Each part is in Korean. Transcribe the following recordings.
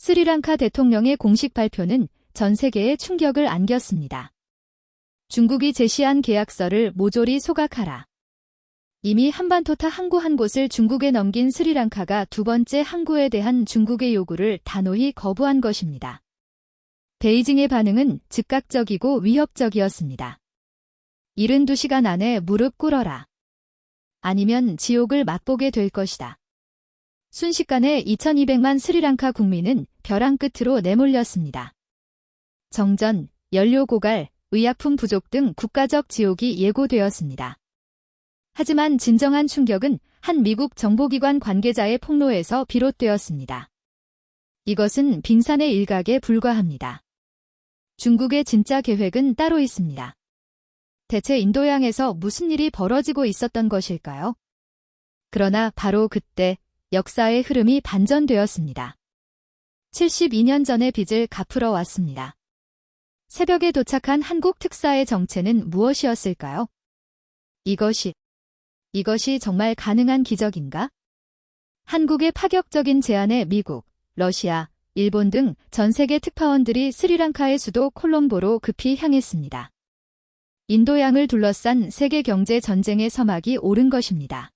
스리랑카 대통령의 공식 발표는 전 세계에 충격을 안겼습니다. 중국이 제시한 계약서를 모조리 소각하라. 이미 한반도타 항구 한 곳을 중국에 넘긴 스리랑카가 두 번째 항구에 대한 중국의 요구를 단호히 거부한 것입니다. 베이징의 반응은 즉각적이고 위협적이었습니다. 72시간 안에 무릎 꿇어라. 아니면 지옥을 맛보게 될 것이다. 순식간에 2200만 스리랑카 국민은 벼랑 끝으로 내몰렸습니다. 정전, 연료 고갈, 의약품 부족 등 국가적 지옥이 예고되었습니다. 하지만 진정한 충격은 한 미국 정보기관 관계자의 폭로에서 비롯되었습니다. 이것은 빙산의 일각에 불과합니다. 중국의 진짜 계획은 따로 있습니다. 대체 인도양에서 무슨 일이 벌어지고 있었던 것일까요? 그러나 바로 그때 역사의 흐름이 반전되었습니다. 72년 전의 빚을 갚으러 왔습니다. 새벽에 도착한 한국 특사의 정체는 무엇이었을까요? 이것이 정말 가능한 기적인가? 한국의 파격적인 제안에 미국, 러시아, 일본 등 전 세계 특파원들이 스리랑카의 수도 콜롬보로 급히 향했습니다. 인도양을 둘러싼 세계 경제 전쟁의 서막이 오른 것입니다.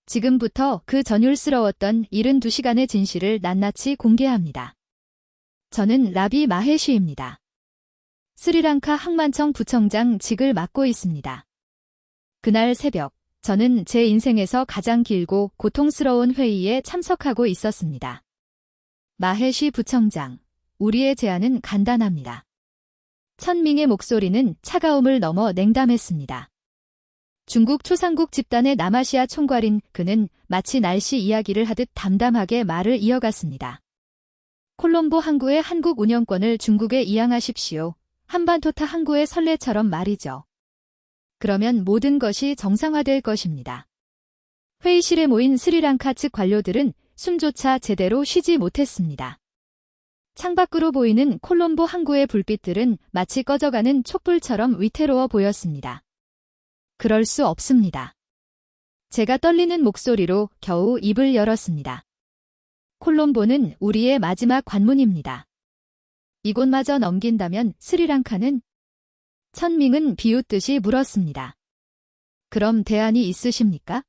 지금부터 그 전율스러웠던 72시간의 진실을 낱낱이 공개합니다. 저는 라비 마헤쉬입니다. 스리랑카 항만청 부청장직을 맡고 있습니다. 그날 새벽, 저는 제 인생에서 가장 길고 고통스러운 회의에 참석하고 있었습니다. 마헤쉬 부청장, 우리의 제안은 간단합니다. 천밍의 목소리는 차가움을 넘어 냉담했습니다. 중국 초상국 집단의 남아시아 총괄인 그는 마치 날씨 이야기를 하듯 담담하게 말을 이어갔습니다. 콜롬보 항구의 한국 운영권을 중국에 이양하십시오. 한반도타 항구의 선례처럼 말이죠. 그러면 모든 것이 정상화될 것입니다. 회의실에 모인 스리랑카 측 관료들은 숨조차 제대로 쉬지 못했습니다. 창밖으로 보이는 콜롬보 항구의 불빛들은 마치 꺼져가는 촛불처럼 위태로워 보였습니다. 그럴 수 없습니다. 제가 떨리는 목소리로 겨우 입을 열었습니다. 콜롬보는 우리의 마지막 관문입니다. 이곳마저 넘긴다면 스리랑카는? 천밍은 비웃듯이 물었습니다. 그럼 대안이 있으십니까?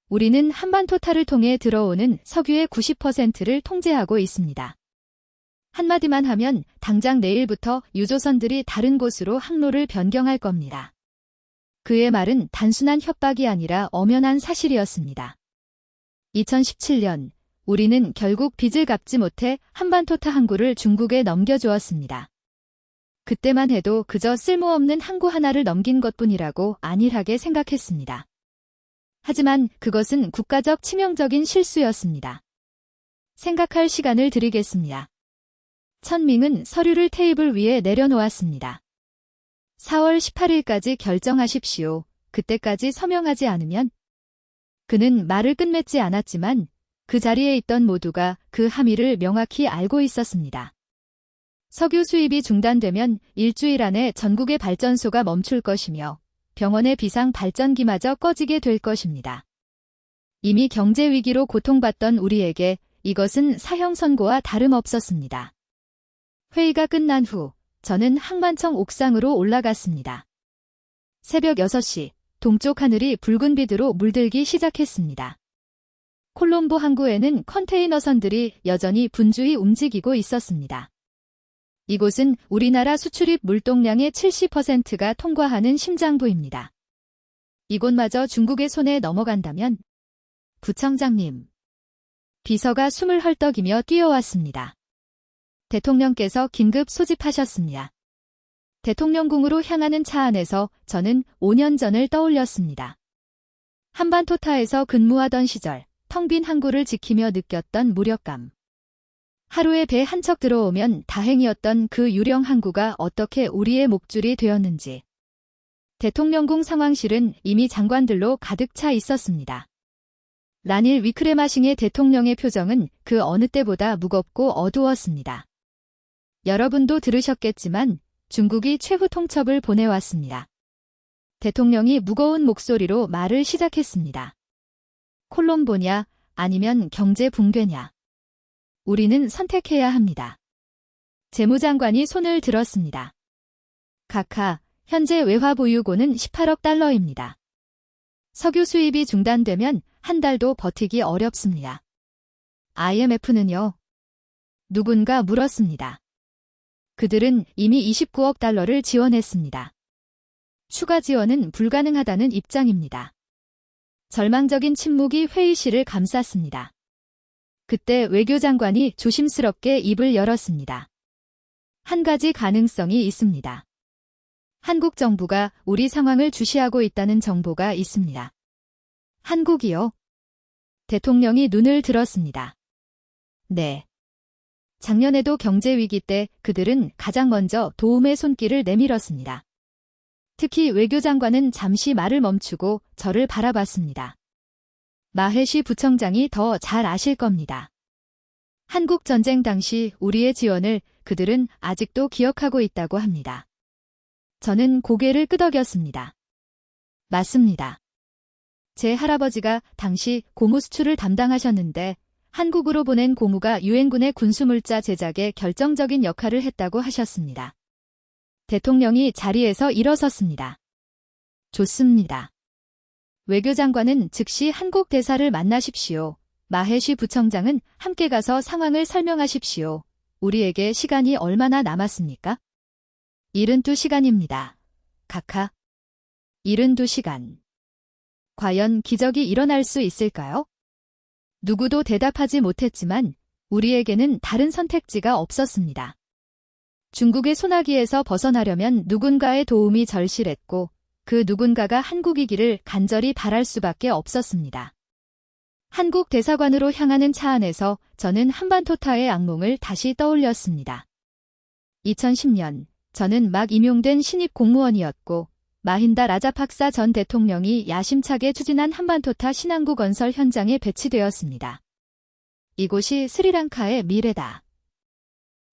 우리는 한반도타를 통해 들어오는 석유의 90%를 통제하고 있습니다. 한마디만 하면 당장 내일부터 유조선들이 다른 곳으로 항로를 변경할 겁니다. 그의 말은 단순한 협박이 아니라 엄연한 사실이었습니다. 2017년, 우리는 결국 빚을 갚지 못해 한반도타 항구를 중국에 넘겨주었습니다. 그때만 해도 그저 쓸모없는 항구 하나를 넘긴 것뿐이라고 안일하게 생각했습니다. 하지만 그것은 국가적 치명적인 실수였습니다. 생각할 시간을 드리겠습니다. 천밍은 서류를 테이블 위에 내려놓았습니다. 4월 18일까지 결정하십시오. 그때까지 서명하지 않으면? 그는 말을 끝맺지 않았지만 그 자리에 있던 모두가 그 함의를 명확히 알고 있었습니다. 석유 수입이 중단되면 일주일 안에 전국의 발전소가 멈출 것이며 병원의 비상 발전기마저 꺼지게 될 것입니다. 이미 경제 위기로 고통받던 우리에게 이것은 사형 선고와 다름없었습니다. 회의가 끝난 후 저는 항만청 옥상으로 올라갔습니다. 새벽 6시, 동쪽 하늘이 붉은 빛으로 물들기 시작했습니다. 콜롬보 항구에는 컨테이너선들이 여전히 분주히 움직이고 있었습니다. 이곳은 우리나라 수출입 물동량의 70%가 통과하는 심장부입니다. 이곳마저 중국의 손에 넘어간다면? 부청장님. 비서가 숨을 헐떡이며 뛰어왔습니다. 대통령께서 긴급 소집하셨습니다. 대통령궁으로 향하는 차 안에서 저는 5년 전을 떠올렸습니다. 한반도타에서 근무하던 시절 텅 빈 항구를 지키며 느꼈던 무력감. 하루에 배 한 척 들어오면 다행이었던 그 유령 항구가 어떻게 우리의 목줄이 되었는지. 대통령궁 상황실은 이미 장관들로 가득 차 있었습니다. 라닐 위크레마싱의 대통령의 표정은 그 어느 때보다 무겁고 어두웠습니다. 여러분도 들으셨겠지만 중국이 최후 통첩을 보내왔습니다. 대통령이 무거운 목소리로 말을 시작했습니다. 콜롬보냐 아니면 경제 붕괴냐. 우리는 선택해야 합니다. 재무장관이 손을 들었습니다. 각하, 현재 외화 보유고는 18억 달러입니다. 석유 수입이 중단되면 한 달도 버티기 어렵습니다. IMF는요? 누군가 물었습니다. 그들은 이미 29억 달러를 지원했습니다. 추가 지원은 불가능하다는 입장입니다. 절망적인 침묵이 회의실을 감쌌습니다. 그때 외교장관이 조심스럽게 입을 열었습니다. 한 가지 가능성이 있습니다. 한국 정부가 우리 상황을 주시하고 있다는 정보가 있습니다. 한국이요? 대통령이 눈을 들었습니다. 네. 작년에도 경제위기 때 그들은 가장 먼저 도움의 손길을 내밀었습니다. 특히 외교장관은 잠시 말을 멈추고 저를 바라봤습니다. 마헤시 부청장이 더 잘 아실 겁니다. 한국 전쟁 당시 우리의 지원을 그들은 아직도 기억하고 있다고 합니다. 저는 고개를 끄덕였습니다. 맞습니다. 제 할아버지가 당시 고무 수출을 담당하셨는데 한국으로 보낸 고무가 유엔군의 군수물자 제작에 결정적인 역할을 했다고 하셨습니다. 대통령이 자리에서 일어섰습니다. 좋습니다. 외교장관은 즉시 한국 대사를 만나십시오. 마헤시 부청장은 함께 가서 상황을 설명하십시오. 우리에게 시간이 얼마나 남았습니까? 72시간입니다. 각하. 72시간. 과연 기적이 일어날 수 있을까요? 누구도 대답하지 못했지만 우리에게는 다른 선택지가 없었습니다. 중국의 소나기에서 벗어나려면 누군가의 도움이 절실했고 그 누군가가 한국이기를 간절히 바랄 수밖에 없었습니다. 한국 대사관으로 향하는 차 안에서 저는 한반토타의 악몽을 다시 떠올렸습니다. 2010년 저는 막 임용된 신입 공무원이었고 마힌다 라자팍사 전 대통령이 야심차게 추진한 한반토타 신항구 건설 현장에 배치되었습니다. 이곳이 스리랑카의 미래다.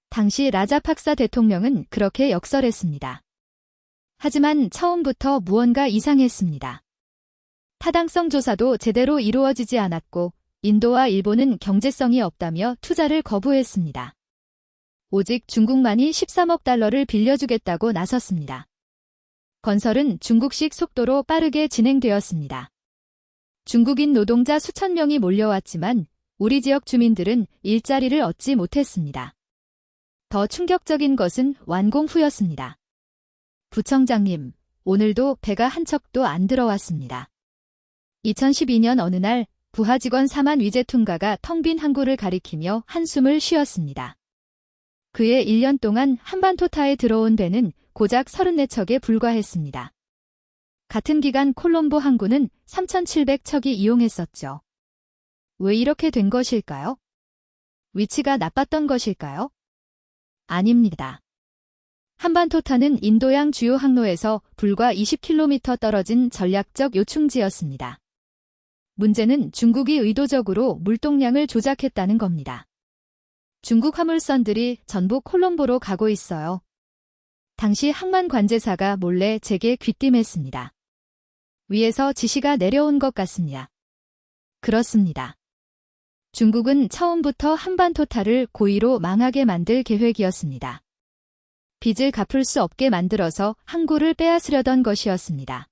당시 라자팍사 대통령은 그렇게 역설했습니다. 하지만 처음부터 무언가 이상했습니다. 타당성 조사도 제대로 이루어지지 않았고 인도와 일본은 경제성이 없다며 투자를 거부했습니다. 오직 중국만이 13억 달러를 빌려주겠다고 나섰습니다. 건설은 중국식 속도로 빠르게 진행되었습니다. 중국인 노동자 수천 명이 몰려왔지만 우리 지역 주민들은 일자리를 얻지 못했습니다. 더 충격적인 것은 완공 후였습니다. 부청장님, 오늘도 배가 한 척도 안 들어왔습니다. 2012년 어느 날 부하 직원 사만 위제퉁가가 텅 빈 항구를 가리키며 한숨을 쉬었습니다. 그의 1년 동안 한반토타에 들어온 배는 고작 34척에 불과했습니다. 같은 기간 콜롬보 항구는 3,700척이 이용했었죠. 왜 이렇게 된 것일까요? 위치가 나빴던 것일까요? 아닙니다. 한반토타는 인도양 주요 항로에서 불과 20km 떨어진 전략적 요충지였습니다. 문제는 중국이 의도적으로 물동량을 조작했다는 겁니다. 중국 화물선들이 전부 콜롬보로 가고 있어요. 당시 항만 관제사가 몰래 제게 귀띔했습니다. 위에서 지시가 내려온 것 같습니다. 그렇습니다. 중국은 처음부터 한반토타를 고의로 망하게 만들 계획이었습니다. 빚을 갚을 수 없게 만들어서 항구를 빼앗으려던 것이었습니다.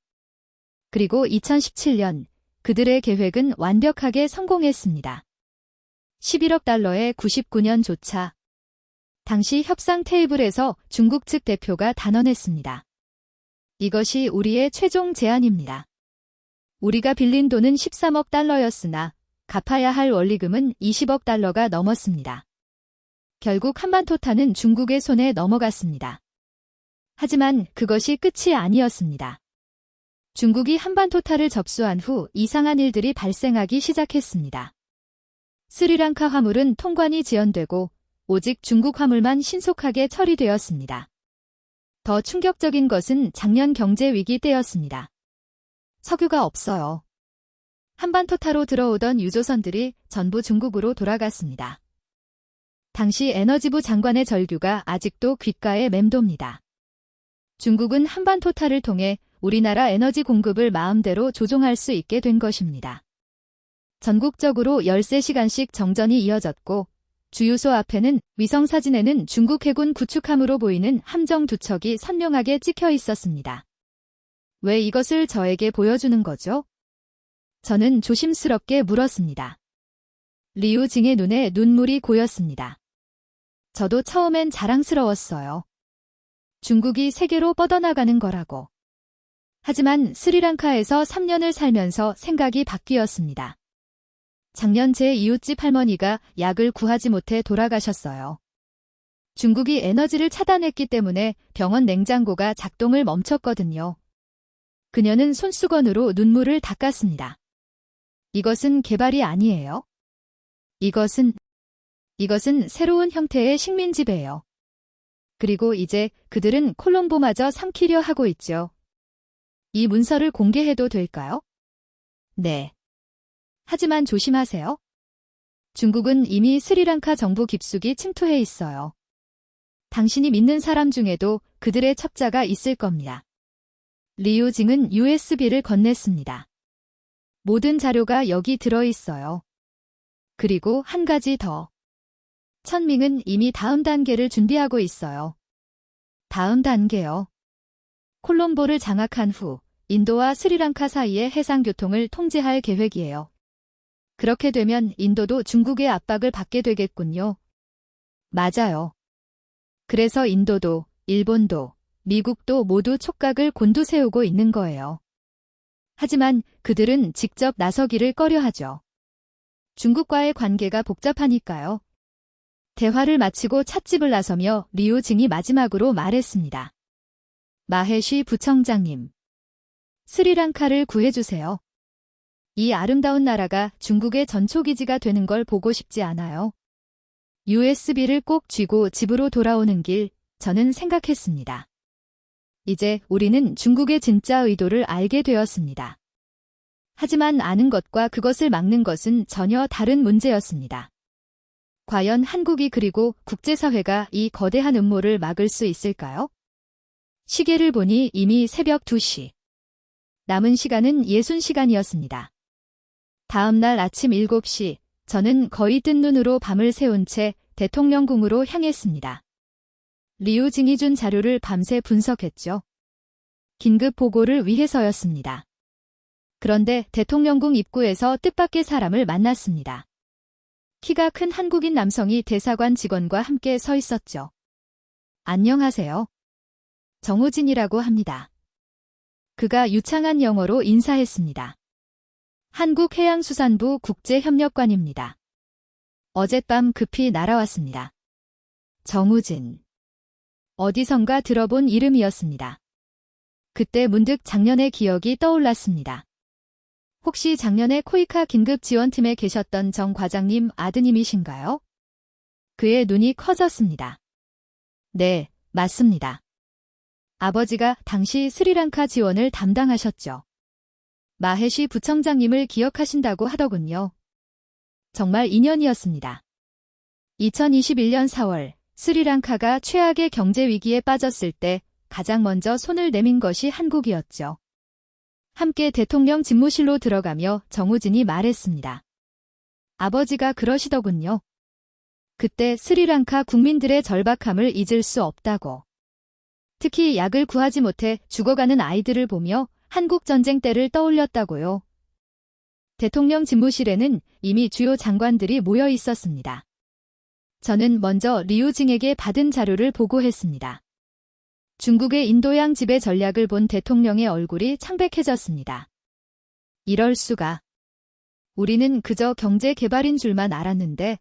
그리고 2017년 그들의 계획은 완벽하게 성공했습니다. 11억 달러의 99년 조차. 당시 협상 테이블에서 중국 측 대표가 단언했습니다. 이것이 우리의 최종 제안입니다. 우리가 빌린 돈은 13억 달러였으나 갚아야 할 원리금은 20억 달러가 넘었습니다. 결국 한반토타는 중국의 손에 넘어갔습니다. 하지만 그것이 끝이 아니었습니다. 중국이 한반토타를 접수한 후 이상한 일들이 발생하기 시작했습니다. 스리랑카 화물은 통관이 지연되고 오직 중국 화물만 신속하게 처리되었습니다. 더 충격적인 것은 작년 경제 위기 때였습니다. 석유가 없어요. 한반토타로 들어오던 유조선들이 전부 중국으로 돌아갔습니다. 당시 에너지부 장관의 절규가 아직도 귓가에 맴돕니다. 중국은 한반토타를 통해 우리나라 에너지 공급을 마음대로 조종할 수 있게 된 것입니다. 전국적으로 13시간씩 정전이 이어졌고 주유소 앞에는 위성사진에는 중국 해군 구축함으로 보이는 함정 두 척이 선명하게 찍혀 있었습니다. 왜 이것을 저에게 보여주는 거죠? 저는 조심스럽게 물었습니다. 리우징의 눈에 눈물이 고였습니다. 저도 처음엔 자랑스러웠어요. 중국이 세계로 뻗어나가는 거라고. 하지만 스리랑카에서 3년을 살면서 생각이 바뀌었습니다. 작년 제 이웃집 할머니가 약을 구하지 못해 돌아가셨어요. 중국이 에너지를 차단했기 때문에 병원 냉장고가 작동을 멈췄거든요. 그녀는 손수건으로 눈물을 닦았습니다. 이것은 개발이 아니에요. 이것은 새로운 형태의 식민지배예요. 그리고 이제 그들은 콜롬보마저 삼키려 하고 있죠. 이 문서를 공개해도 될까요? 네. 하지만 조심하세요. 중국은 이미 스리랑카 정부 깊숙이 침투해 있어요. 당신이 믿는 사람 중에도 그들의 첩자가 있을 겁니다. 리우징은 USB를 건넸습니다. 모든 자료가 여기 들어있어요. 그리고 한 가지 더. 천밍은 이미 다음 단계를 준비하고 있어요. 다음 단계요. 콜롬보를 장악한 후 인도와 스리랑카 사이의 해상교통을 통제할 계획이에요. 그렇게 되면 인도도 중국의 압박을 받게 되겠군요. 맞아요. 그래서 인도도, 일본도, 미국도 모두 촉각을 곤두세우고 있는 거예요. 하지만 그들은 직접 나서기를 꺼려하죠. 중국과의 관계가 복잡하니까요. 대화를 마치고 찻집을 나서며 리우징이 마지막으로 말했습니다. 마헤시 부청장님. 스리랑카를 구해주세요. 이 아름다운 나라가 중국의 전초기지가 되는 걸 보고 싶지 않아요. USB를 꼭 쥐고 집으로 돌아오는 길, 저는 생각했습니다. 이제 우리는 중국의 진짜 의도를 알게 되었습니다. 하지만 아는 것과 그것을 막는 것은 전혀 다른 문제였습니다. 과연 한국이 그리고 국제사회가 이 거대한 음모를 막을 수 있을까요? 시계를 보니 이미 새벽 2시. 남은 시간은 60시간이었습니다. 다음 날 아침 7시, 저는 거의 뜬 눈으로 밤을 새운 채 대통령궁으로 향했습니다. 리우징이 준 자료를 밤새 분석했죠. 긴급 보고를 위해서였습니다. 그런데 대통령궁 입구에서 뜻밖의 사람을 만났습니다. 키가 큰 한국인 남성이 대사관 직원과 함께 서 있었죠. 안녕하세요. 정우진이라고 합니다. 그가 유창한 영어로 인사했습니다. 한국해양수산부 국제협력관입니다. 어젯밤 급히 날아왔습니다. 정우진. 어디선가 들어본 이름이었습니다. 그때 문득 작년의 기억이 떠올랐습니다. 혹시 작년에 코이카 긴급지원팀에 계셨던 정 과장님 아드님이신가요? 그의 눈이 커졌습니다. 네, 맞습니다. 아버지가 당시 스리랑카 지원을 담당하셨죠. 마헤시 부청장님을 기억하신다고 하더군요. 정말 인연이었습니다. 2021년 4월 스리랑카가 최악의 경제 위기에 빠졌을 때 가장 먼저 손을 내민 것이 한국이었죠. 함께 대통령 집무실로 들어가며 정우진이 말했습니다. 아버지가 그러시더군요. 그때 스리랑카 국민들의 절박함을 잊을 수 없다고. 특히 약을 구하지 못해 죽어가는 아이들을 보며 한국 전쟁 때를 떠올렸다고요. 대통령 집무실에는 이미 주요 장관들이 모여 있었습니다. 저는 먼저 리우징에게 받은 자료를 보고했습니다. 중국의 인도양 지배 전략을 본 대통령의 얼굴이 창백해졌습니다. 이럴 수가. 우리는 그저 경제 개발인 줄만 알았는데.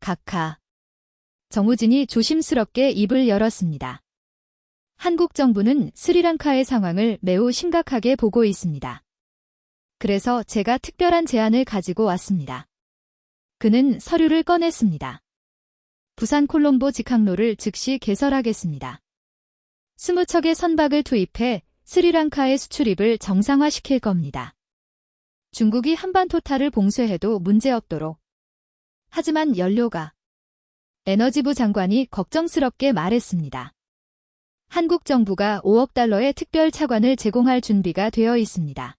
각하. 정우진이 조심스럽게 입을 열었습니다. 한국 정부는 스리랑카의 상황을 매우 심각하게 보고 있습니다. 그래서 제가 특별한 제안을 가지고 왔습니다. 그는 서류를 꺼냈습니다. 부산 콜롬보 직항로를 즉시 개설하겠습니다. 20척의 선박을 투입해 스리랑카의 수출입을 정상화시킬 겁니다. 중국이 한반토탈을 봉쇄해도 문제없도록. 하지만 연료가. 에너지부 장관이 걱정스럽게 말했습니다. 한국 정부가 5억 달러의 특별 차관을 제공할 준비가 되어 있습니다.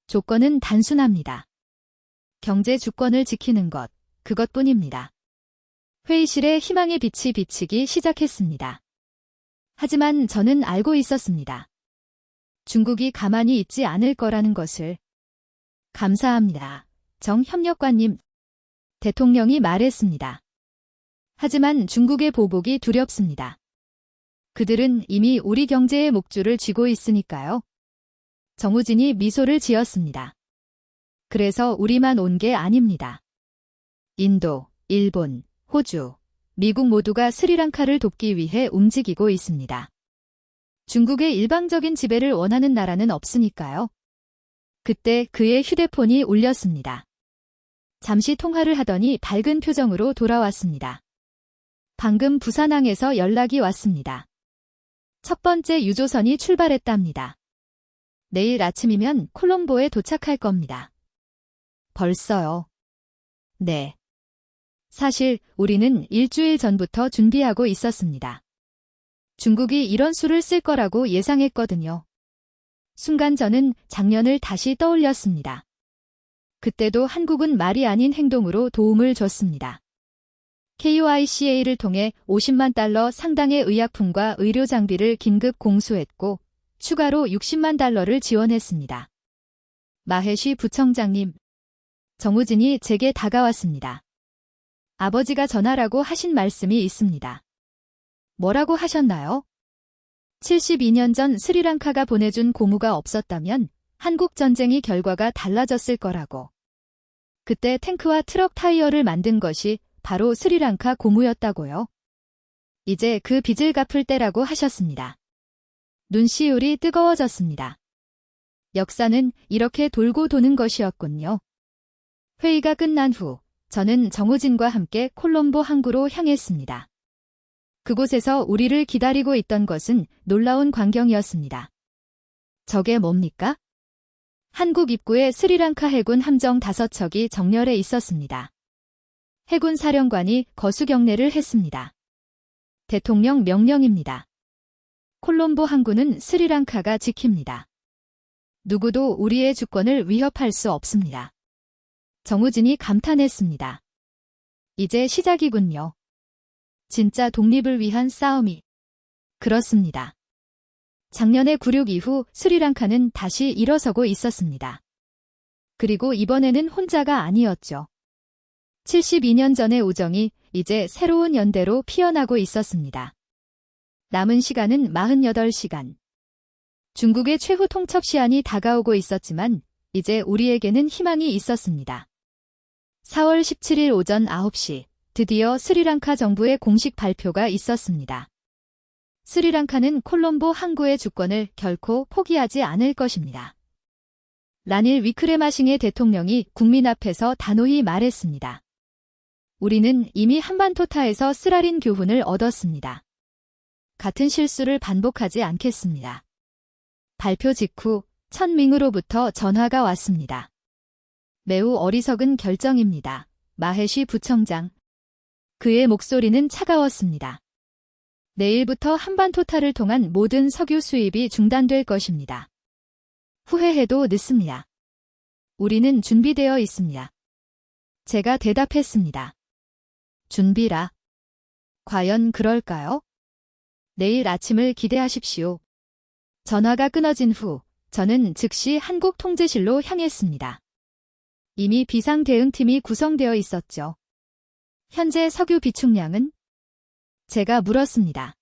조건은 단순합니다. 경제 주권을 지키는 것, 그것뿐입니다. 회의실에 희망의 빛이 비치기 시작했습니다. 하지만 저는 알고 있었습니다. 중국이 가만히 있지 않을 거라는 것을. 감사합니다. 정 협력관님. 대통령이 말했습니다. 하지만 중국의 보복이 두렵습니다. 그들은 이미 우리 경제의 목줄을 쥐고 있으니까요. 정우진이 미소를 지었습니다. 그래서 우리만 온 게 아닙니다. 인도, 일본, 호주, 미국 모두가 스리랑카를 돕기 위해 움직이고 있습니다. 중국의 일방적인 지배를 원하는 나라는 없으니까요. 그때 그의 휴대폰이 울렸습니다. 잠시 통화를 하더니 밝은 표정으로 돌아왔습니다. 방금 부산항에서 연락이 왔습니다. 첫 번째 유조선이 출발했답니다. 내일 아침이면 콜롬보에 도착할 겁니다. 벌써요? 네. 사실 우리는 일주일 전부터 준비하고 있었습니다. 중국이 이런 수를 쓸 거라고 예상했거든요. 순간 저는 작년을 다시 떠올렸습니다. 그때도 한국은 말이 아닌 행동으로 도움을 줬습니다. KYCA를 통해 50만 달러 상당의 의약품과 의료 장비를 긴급 공수했고 추가로 60만 달러를 지원했습니다. 마해시 부청장님, 정우진이 제게 다가왔습니다. 아버지가 전하라고 하신 말씀이 있습니다. 뭐라고 하셨나요? 72년 전 스리랑카가 보내준 고무가 없었다면 한국 전쟁이 결과가 달라졌을 거라고. 그때 탱크와 트럭 타이어를 만든 것이 바로 스리랑카 고무였다고요. 이제 그 빚을 갚을 때라고 하셨습니다. 눈시울이 뜨거워졌습니다. 역사는 이렇게 돌고 도는 것이었군요. 회의가 끝난 후 저는 정우진과 함께 콜롬보 항구로 향했습니다. 그곳에서 우리를 기다리고 있던 것은 놀라운 광경이었습니다. 저게 뭡니까? 한국 입구에 스리랑카 해군 함정 5척이 정렬해 있었습니다. 해군 사령관이 거수경례를 했습니다. 대통령 명령입니다. 콜롬보 항구는 스리랑카가 지킵니다. 누구도 우리의 주권을 위협할 수 없습니다. 정우진이 감탄했습니다. 이제 시작이군요. 진짜 독립을 위한 싸움이. 그렇습니다. 작년의 9.6 이후 스리랑카는 다시 일어서고 있었습니다. 그리고 이번에는 혼자가 아니었죠. 72년 전의 우정이 이제 새로운 연대로 피어나고 있었습니다. 남은 시간은 48시간. 중국의 최후 통첩 시한이 다가오고 있었지만 이제 우리에게는 희망이 있었습니다. 4월 17일 오전 9시 드디어 스리랑카 정부의 공식 발표가 있었습니다. 스리랑카는 콜롬보 항구의 주권을 결코 포기하지 않을 것입니다. 라닐 위크레마싱해 대통령이 국민 앞에서 단호히 말했습니다. 우리는 이미 한반토타에서 쓰라린 교훈을 얻었습니다. 같은 실수를 반복하지 않겠습니다. 발표 직후 천밍으로부터 전화가 왔습니다. 매우 어리석은 결정입니다. 마해시 부청장. 그의 목소리는 차가웠습니다. 내일부터 한반토타를 통한 모든 석유 수입이 중단될 것입니다. 후회해도 늦습니다. 우리는 준비되어 있습니다. 제가 대답했습니다. 준비라. 과연 그럴까요? 내일 아침을 기대하십시오. 전화가 끊어진 후 저는 즉시 한국 통제실로 향했습니다. 이미 비상대응팀이 구성되어 있었죠. 현재 석유 비축량은? 제가 물었습니다.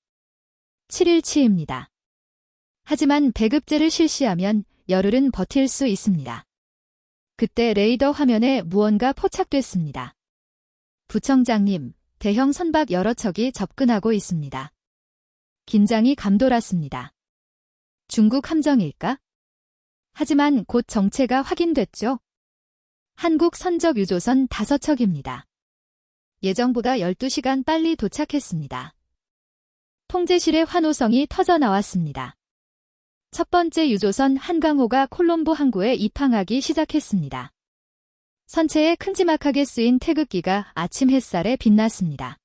7일치입니다. 하지만 배급제를 실시하면 열흘은 버틸 수 있습니다. 그때 레이더 화면에 무언가 포착됐습니다. 부청장님, 대형 선박 여러 척이 접근하고 있습니다. 긴장이 감돌았습니다. 중국 함정일까? 하지만 곧 정체가 확인됐죠. 한국 선적 유조선 5척입니다. 예정보다 12시간 빨리 도착했습니다. 통제실의 환호성이 터져나왔습니다. 첫 번째 유조선 한강호가 콜롬보 항구에 입항하기 시작했습니다. 선체에 큼지막하게 쓰인 태극기가 아침 햇살에 빛났습니다.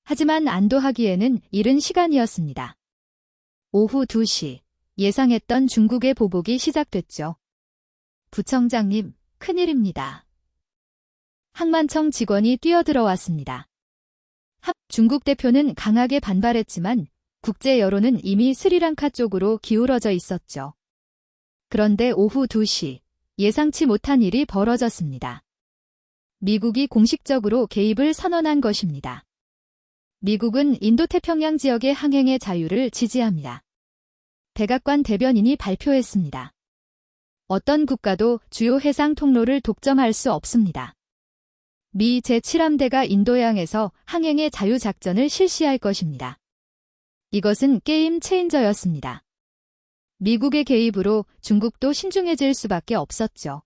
하지만 안도하기에는 이른 시간이었습니다. 오후 2시, 예상했던 중국의 보복이 시작됐죠. 부청장님, 큰일입니다. 항만청 직원이 뛰어들어왔습니다. 중국 대표는 강하게 반발했지만 국제 여론은 이미 스리랑카 쪽으로 기울어져 있었죠. 그런데 오후 2시 예상치 못한 일이 벌어졌습니다. 미국이 공식적으로 개입을 선언한 것입니다. 미국은 인도태평양 지역의 항행의 자유를 지지합니다. 백악관 대변인이 발표했습니다. 어떤 국가도 주요 해상 통로를 독점할 수 없습니다. 미 제7함대가 인도양에서 항행의 자유 작전을 실시할 것입니다. 이것은 게임 체인저였습니다. 미국의 개입으로 중국도 신중해질 수밖에 없었죠.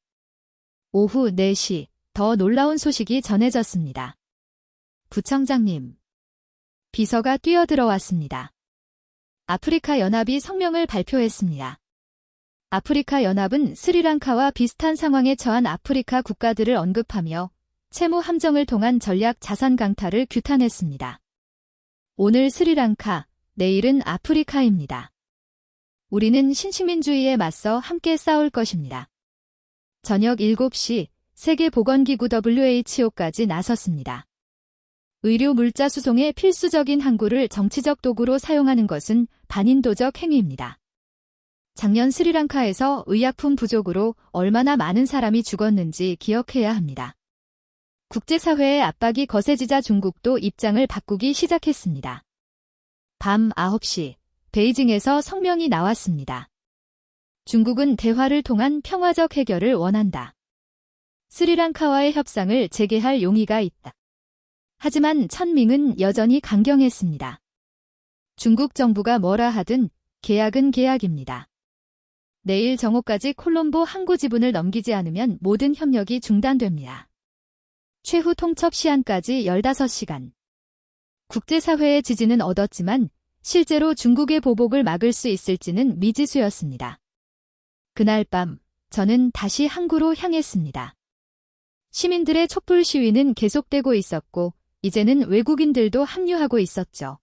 오후 4시 더 놀라운 소식이 전해졌습니다. 부청장님. 비서가 뛰어들어왔습니다. 아프리카 연합이 성명을 발표했습니다. 아프리카 연합은 스리랑카와 비슷한 상황에 처한 아프리카 국가들을 언급하며 채무 함정을 통한 전략 자산 강탈을 규탄했습니다. 오늘 스리랑카, 내일은 아프리카입니다. 우리는 신식민주의에 맞서 함께 싸울 것입니다. 저녁 7시 세계보건기구 WHO까지 나섰습니다. 의료 물자 수송에 필수적인 항구를 정치적 도구로 사용하는 것은 반인도적 행위입니다. 작년 스리랑카에서 의약품 부족으로 얼마나 많은 사람이 죽었는지 기억해야 합니다. 국제사회의 압박이 거세지자 중국도 입장을 바꾸기 시작했습니다. 밤 9시 베이징에서 성명이 나왔습니다. 중국은 대화를 통한 평화적 해결을 원한다. 스리랑카와의 협상을 재개할 용의가 있다. 하지만 천밍은 여전히 강경했습니다. 중국 정부가 뭐라 하든 계약은 계약입니다. 내일 정오까지 콜롬보 항구 지분을 넘기지 않으면 모든 협력이 중단됩니다. 최후 통첩 시한까지 15시간. 국제사회의 지지는 얻었지만 실제로 중국의 보복을 막을 수 있을지는 미지수였습니다. 그날 밤 저는 다시 항구로 향했습니다. 시민들의 촛불 시위는 계속되고 있었고 이제는 외국인들도 합류하고 있었죠.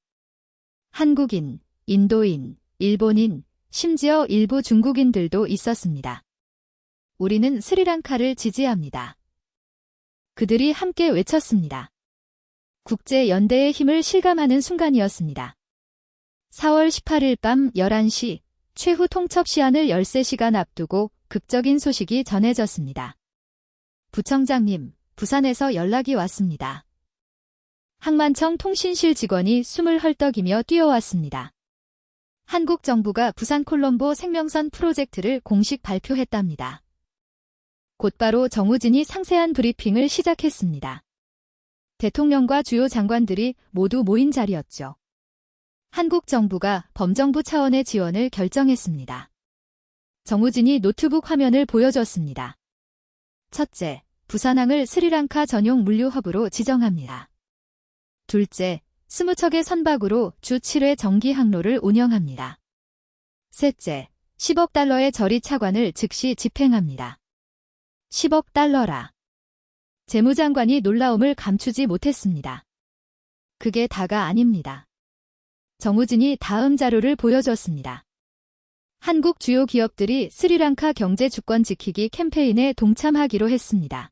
한국인, 인도인, 일본인, 심지어 일부 중국인들도 있었습니다. 우리는 스리랑카를 지지합니다. 그들이 함께 외쳤습니다. 국제연대의 힘을 실감하는 순간이었습니다. 4월 18일 밤 11시 최후 통첩 시한을 13시간 앞두고 극적인 소식이 전해졌습니다. 부청장님, 부산에서 연락이 왔습니다. 항만청 통신실 직원이 숨을 헐떡이며 뛰어왔습니다. 한국 정부가 부산 콜롬보 생명선 프로젝트를 공식 발표했답니다. 곧바로 정우진이 상세한 브리핑을 시작했습니다. 대통령과 주요 장관들이 모두 모인 자리였죠. 한국 정부가 범정부 차원의 지원을 결정했습니다. 정우진이 노트북 화면을 보여줬습니다. 첫째, 부산항을 스리랑카 전용 물류 허브로 지정합니다. 둘째, 20척의 선박으로 주 7회 정기 항로를 운영합니다. 셋째, 10억 달러의 저리 차관을 즉시 집행합니다. 10억 달러라. 재무장관이 놀라움을 감추지 못했습니다. 그게 다가 아닙니다. 정우진이 다음 자료를 보여줬습니다. 한국 주요 기업들이 스리랑카 경제 주권 지키기 캠페인에 동참하기로 했습니다.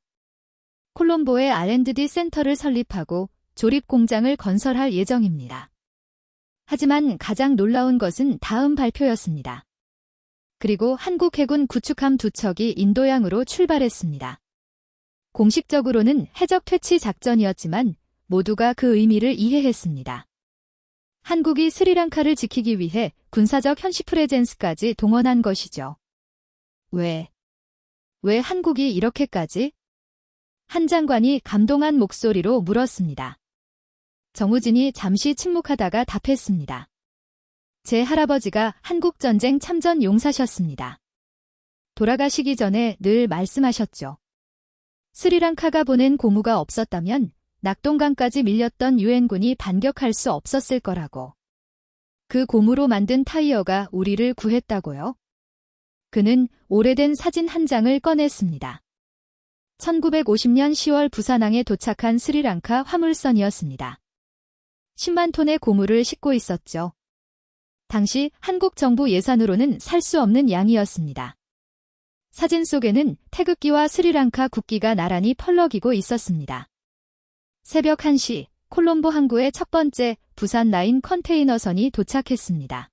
콜롬보에 R&D 센터를 설립하고 조립 공장을 건설할 예정입니다. 하지만 가장 놀라운 것은 다음 발표였습니다. 그리고 한국 해군 구축함 2척이 인도양으로 출발했습니다. 공식적으로는 해적 퇴치 작전이었지만 모두가 그 의미를 이해했습니다. 한국이 스리랑카를 지키기 위해 군사적 현시 프레젠스까지 동원한 것이죠. 왜 한국이 이렇게까지? 한 장관이 감동한 목소리로 물었습니다. 정우진이 잠시 침묵하다가 답했습니다. 제 할아버지가 한국전쟁 참전 용사셨습니다. 돌아가시기 전에 늘 말씀하셨죠. 스리랑카가 보낸 고무가 없었다면 낙동강까지 밀렸던 유엔군이 반격할 수 없었을 거라고. 그 고무로 만든 타이어가 우리를 구했다고요? 그는 오래된 사진 한 장을 꺼냈습니다. 1950년 10월 부산항에 도착한 스리랑카 화물선이었습니다. 10만 톤의 고무를 싣고 있었죠. 당시 한국 정부 예산으로는 살 수 없는 양이었습니다. 사진 속에는 태극기와 스리랑카 국기가 나란히 펄럭이고 있었습니다. 새벽 1시 콜롬보 항구의 첫 번째 부산 라인 컨테이너선이 도착했습니다.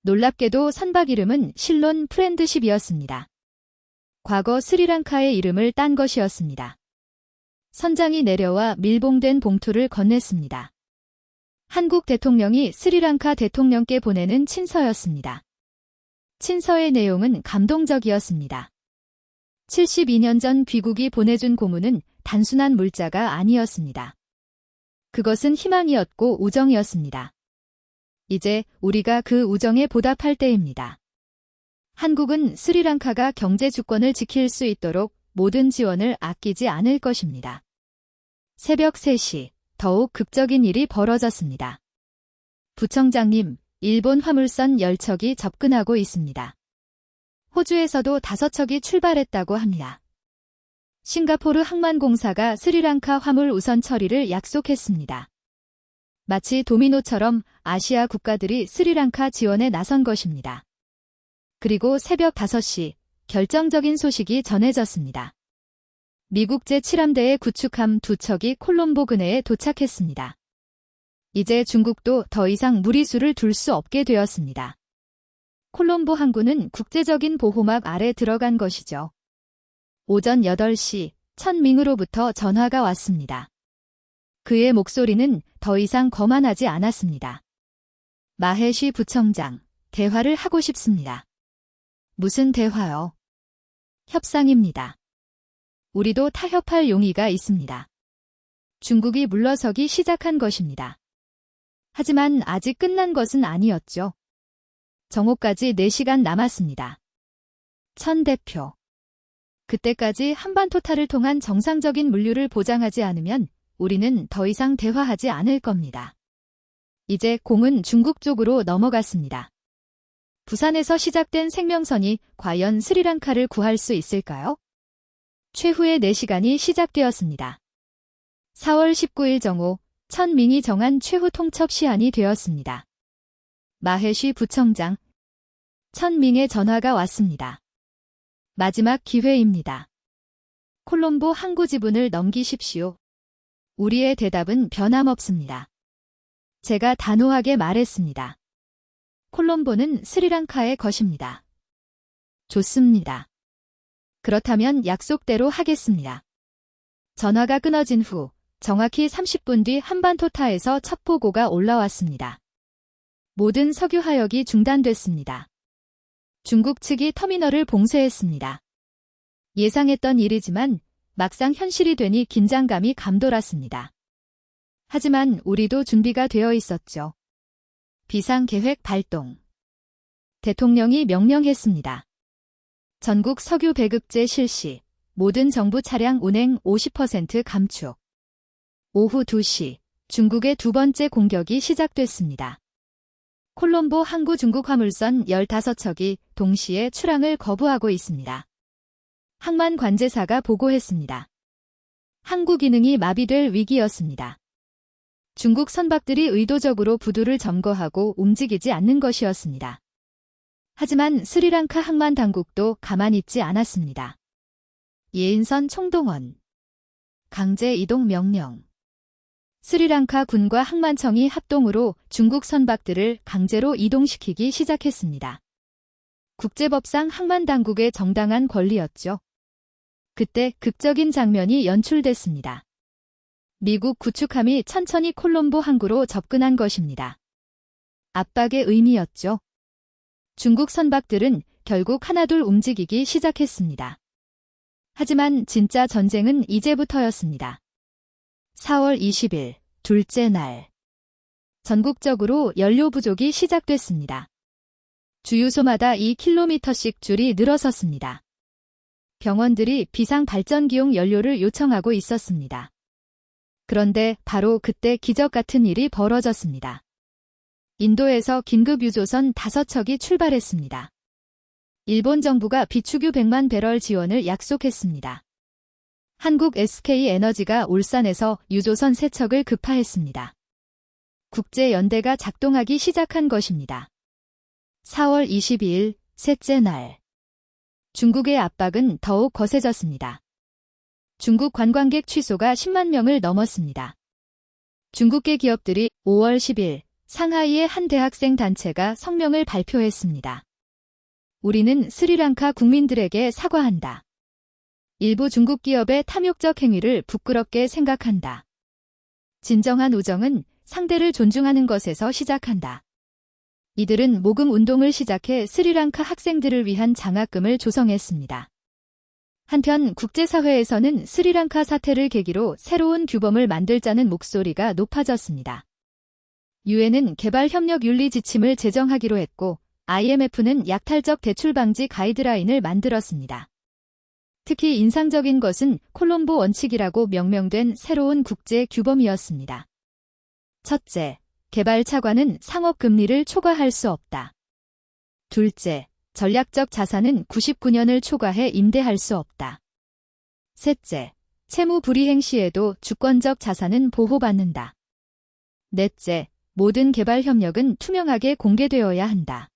놀랍게도 선박 이름은 실론 프렌드십이었습니다. 과거 스리랑카의 이름을 딴 것이었습니다. 선장이 내려와 밀봉된 봉투를 건넸습니다. 한국 대통령이 스리랑카 대통령께 보내는 친서였습니다. 친서의 내용은 감동적이었습니다. 72년 전 귀국이 보내준 고문은 단순한 물자가 아니었습니다. 그것은 희망이었고 우정이었습니다. 이제 우리가 그 우정에 보답할 때입니다. 한국은 스리랑카가 경제 주권을 지킬 수 있도록 모든 지원을 아끼지 않을 것입니다. 새벽 3시, 더욱 극적인 일이 벌어졌습니다. 부청장님, 일본 화물선 10척이 접근하고 있습니다. 호주에서도 5척이 출발했다고 합니다. 싱가포르 항만공사가 스리랑카 화물 우선 처리를 약속했습니다. 마치 도미노처럼 아시아 국가들이 스리랑카 지원에 나선 것입니다. 그리고 새벽 5시, 결정적인 소식이 전해졌습니다. 미국 제7함대의 구축함 2척이 콜롬보 근해에 도착했습니다. 이제 중국도 더 이상 무리수를 둘 수 없게 되었습니다. 콜롬보 항구는 국제적인 보호막 아래 들어간 것이죠. 오전 8시, 천밍으로부터 전화가 왔습니다. 그의 목소리는 더 이상 거만하지 않았습니다. 마헤시 부청장, 대화를 하고 싶습니다. 무슨 대화요? 협상입니다. 우리도 타협할 용의가 있습니다. 중국이 물러서기 시작한 것입니다. 하지만 아직 끝난 것은 아니었죠. 정오까지 4시간 남았습니다. 천 대표. 그때까지 한반토탈을 통한 정상적인 물류를 보장하지 않으면 우리는 더 이상 대화하지 않을 겁니다. 이제 공은 중국 쪽으로 넘어갔습니다. 부산에서 시작된 생명선이 과연 스리랑카를 구할 수 있을까요? 최후의 4시간이 시작되었습니다. 4월 19일 정오, 천밍이 정한 최후 통첩 시한이 되었습니다. 마헤시 부청장, 천밍의 전화가 왔습니다. 마지막 기회입니다. 콜롬보 항구 지분을 넘기십시오. 우리의 대답은 변함없습니다. 제가 단호하게 말했습니다. 콜롬보는 스리랑카의 것입니다. 좋습니다. 그렇다면 약속대로 하겠습니다. 전화가 끊어진 후 정확히 30분 뒤 한반토타에서 첫 보고가 올라왔습니다. 모든 석유 하역이 중단됐습니다. 중국 측이 터미널을 봉쇄했습니다. 예상했던 일이지만 막상 현실이 되니 긴장감이 감돌았습니다. 하지만 우리도 준비가 되어 있었죠. 비상계획 발동. 대통령이 명령했습니다. 전국 석유 배급제 실시, 모든 정부 차량 운행 50% 감축. 오후 2시, 중국의 두 번째 공격이 시작됐습니다. 콜롬보 항구 중국 화물선 15척이 동시에 출항을 거부하고 있습니다. 항만 관제사가 보고했습니다. 항구 기능이 마비될 위기였습니다. 중국 선박들이 의도적으로 부두를 점거하고 움직이지 않는 것이었습니다. 하지만 스리랑카 항만 당국도 가만히 있지 않았습니다. 예인선 총동원. 강제 이동 명령. 스리랑카 군과 항만청이 합동으로 중국 선박들을 강제로 이동시키기 시작했습니다. 국제법상 항만 당국의 정당한 권리였죠. 그때 극적인 장면이 연출됐습니다. 미국 구축함이 천천히 콜롬보 항구로 접근한 것입니다. 압박의 의미였죠. 중국 선박들은 결국 하나둘 움직이기 시작했습니다. 하지만 진짜 전쟁은 이제부터였습니다. 4월 20일, 둘째 날. 전국적으로 연료 부족이 시작됐습니다. 주유소마다 2km씩 줄이 늘어섰습니다. 병원들이 비상발전기용 연료를 요청하고 있었습니다. 그런데 바로 그때 기적 같은 일이 벌어졌습니다. 인도에서 긴급 유조선 5척이 출발했습니다. 일본 정부가 비축유 100만 배럴 지원을 약속했습니다. 한국 SK에너지가 울산에서 유조선 3척을 급파했습니다. 국제연대가 작동하기 시작한 것입니다. 4월 22일, 셋째 날. 중국의 압박은 더욱 거세졌습니다. 중국 관광객 취소가 10만 명을 넘었습니다. 중국계 기업들이 5월 10일 상하이의 한 대학생 단체가 성명을 발표했습니다. 우리는 스리랑카 국민들에게 사과한다. 일부 중국 기업의 탐욕적 행위를 부끄럽게 생각한다. 진정한 우정은 상대를 존중하는 것에서 시작한다. 이들은 모금 운동을 시작해 스리랑카 학생들을 위한 장학금을 조성했습니다. 한편 국제사회에서는 스리랑카 사태를 계기로 새로운 규범을 만들자는 목소리가 높아졌습니다. 유엔은 개발협력 윤리 지침을 제정하기로 했고 IMF는 약탈적 대출 방지 가이드라인을 만들었습니다. 특히 인상적인 것은 콜롬보 원칙이라고 명명된 새로운 국제 규범이었습니다. 첫째, 개발 차관은 상업 금리를 초과할 수 없다. 둘째, 전략적 자산은 99년을 초과해 임대할 수 없다. 셋째, 채무 불이행 시에도 주권적 자산은 보호받는다. 넷째, 모든 개발 협력은 투명하게 공개되어야 한다.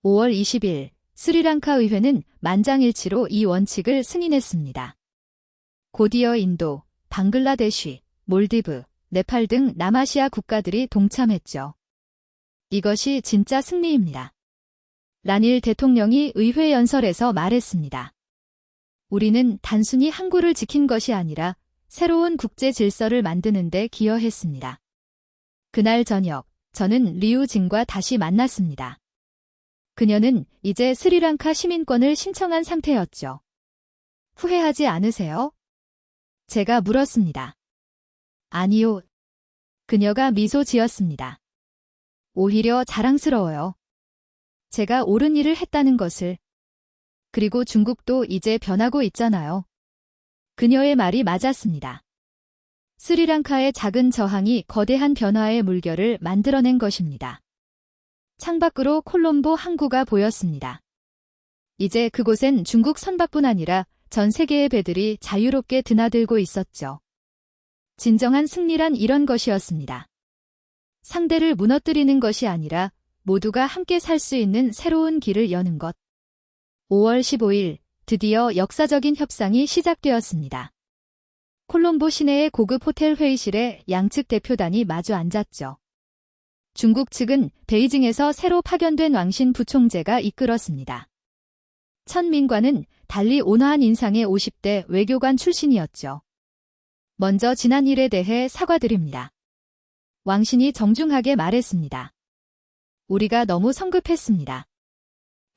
5월 20일 스리랑카 의회는 만장일치로 이 원칙을 승인했습니다. 곧이어 인도, 방글라데시, 몰디브, 네팔 등 남아시아 국가들이 동참했죠. 이것이 진짜 승리입니다. 라닐 대통령이 의회 연설에서 말했습니다. 우리는 단순히 항구를 지킨 것이 아니라 새로운 국제 질서를 만드는 데 기여했습니다. 그날 저녁, 저는 리우 진과 다시 만났습니다. 그녀는 이제 스리랑카 시민권을 신청한 상태였죠. 후회하지 않으세요? 제가 물었습니다. 아니요. 그녀가 미소 지었습니다. 오히려 자랑스러워요. 제가 옳은 일을 했다는 것을. 그리고 중국도 이제 변하고 있잖아요. 그녀의 말이 맞았습니다. 스리랑카의 작은 저항이 거대한 변화의 물결을 만들어낸 것입니다. 창밖으로 콜롬보 항구가 보였습니다. 이제 그곳엔 중국 선박뿐 아니라 전 세계의 배들이 자유롭게 드나들고 있었죠. 진정한 승리란 이런 것이었습니다. 상대를 무너뜨리는 것이 아니라 모두가 함께 살 수 있는 새로운 길을 여는 것. 5월 15일 드디어 역사적인 협상이 시작되었습니다. 콜롬보 시내의 고급 호텔 회의실에 양측 대표단이 마주 앉았죠. 중국 측은 베이징에서 새로 파견된 왕신 부총재가 이끌었습니다. 천민관은 달리 온화한 인상의 50대 외교관 출신이었죠. 먼저 지난 일에 대해 사과드립니다. 왕신이 정중하게 말했습니다. 우리가 너무 성급했습니다.